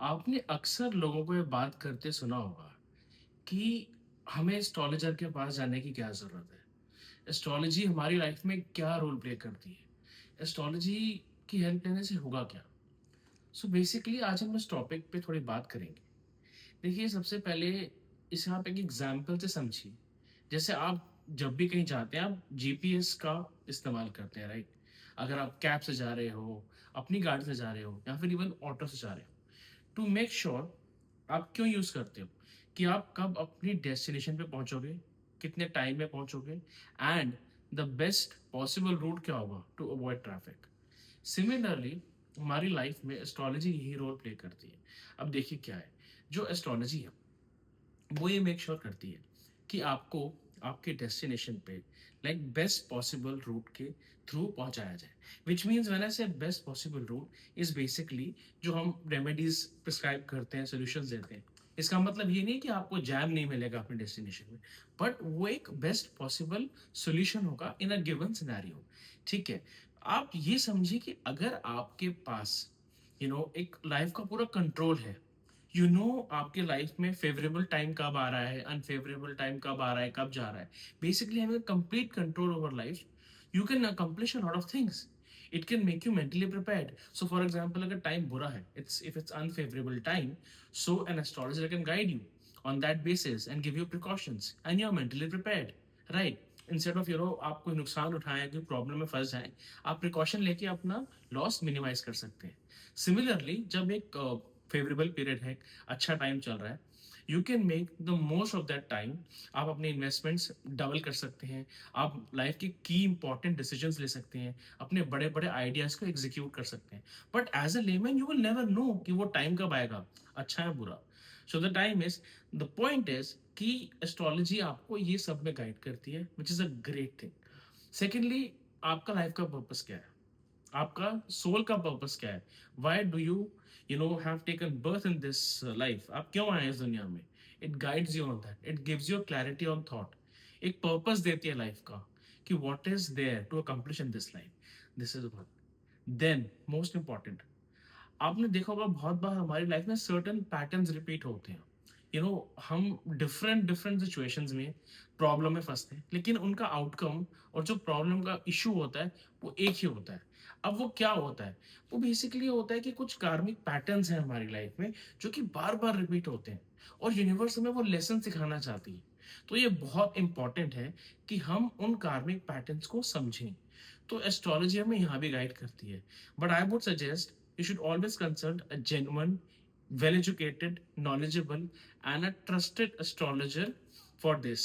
आपने अक्सर लोगों को ये बात करते सुना होगा कि हमें एस्ट्रोलॉजर के पास जाने की क्या ज़रूरत है। एस्ट्रोलॉजी हमारी लाइफ में क्या रोल प्ले करती है? एस्ट्रोलॉजी की हेल्प लेने से होगा क्या? सो बेसिकली आज हम इस टॉपिक पे थोड़ी बात करेंगे। देखिए, सबसे पहले इसे आप एक एग्ज़ाम्पल से समझिए। जैसे आप जब भी कहीं जाते हैं, आप जीपीएस का इस्तेमाल करते हैं, राइट? अगर आप कैब से जा रहे हो, अपनी गाड़ी से जा रहे हो या फिर इवन ऑटो से जा रहे हो, टू मेक श्योर आप क्यों यूज़ करते हो कि आप कब अपनी डेस्टिनेशन पे पहुँचोगे, कितने टाइम में पहुँचोगे and the best possible route क्या होगा टू अवॉइड ट्रैफिक। सिमिलरली हमारी लाइफ में एस्ट्रोलॉजी यही रोल प्ले करती है। अब देखिए क्या है, जो एस्ट्रोलॉजी है वो ये मेक श्योर करती है कि आपको आपके डेस्टिनेशन पे लाइक बेस्ट पॉसिबल रूट के थ्रू पहुंचाया जाए। Which means when I say best possible route is basically जो हम रेमेडीज प्रिस्क्राइब करते हैं, सोल्यूशंस देते हैं, इसका मतलब ये नहीं कि आपको जैम नहीं मिलेगा अपने डेस्टिनेशन में, बट वो एक बेस्ट पॉसिबल सोल्यूशन होगा इन अ गिवन सिनेरियो। ठीक है, आप ये समझिए कि अगर आपके पास एक लाइफ का पूरा कंट्रोल है, आपके लाइफ में फेवरेबल टाइम कब आ रहा है, अनफेवरेबल टाइम कब आ रहा है, कब जा रहा है। Basically having complete control over life, you can accomplish a lot of things. It can make you mentally prepared. So for example, अगर टाइम बुरा है, it's unfavourable time, so an astrologer can guide you on that basis and give you precautions and you're mentally prepared, right? Instead of आप कोई नुकसान उठाएं, कोई problem में फंस जाएं, आप प्रिकॉशन लेके अपना लॉस मिनिमाइज कर सकते हैं। सिमिलरली जब एक फेवरेबल पीरियड है, अच्छा टाइम चल रहा है, you can make the most of that time. आप अपने इन्वेस्टमेंट्स डबल कर सकते हैं, आप लाइफ के की इंपॉर्टेंट डिसीजंस ले सकते हैं, अपने बड़े बड़े आइडियाज को एग्जीक्यूट कर सकते हैं। But as a layman you will never know कि वो टाइम कब आएगा, अच्छा है बुरा। So the time is, the point is कि एस्ट्रोलॉजी आपको ये सब में गाइड करती है, which is a great thing. Secondly, आपका लाइफ का पर्पस क्या है, आपका सोल का पर्पस क्या है? Why do you know have taken birth in this life? आप क्यों आए इस दुनिया में? It guides you on that, it gives you clarity on thought. एक पर्पस देती है लाइफ का कि what is there to accomplish in this life. This is what. Then most important, आपने देखा होगा बहुत बार हमारी लाइफ में सर्टेन पैटर्न्स रिपीट होते हैं। हम डिफरेंट डिफरेंट सिचुएशंस में प्रॉब्लम में फंसते हैं, लेकिन उनका आउटकम और जो प्रॉब्लम का इशू होता है वो एक ही होता है। अब वो क्या होता है? वो बेसिकली होता है कि कुछ कार्मिक पैटर्न्स हैं हमारी लाइफ में जो कि बार बार रिपीट होते हैं, और यूनिवर्स हमें वो लेसन सिखाना चाहती है। तो ये बहुत इंपॉर्टेंट है कि हम उन कार्मिक पैटर्न्स को समझें। तो एस्ट्रोलॉजी हमें यहाँ भी गाइड करती है। But I would suggest you should always consult a genuine, well educated, knowledgeable, and a trusted astrologer for this.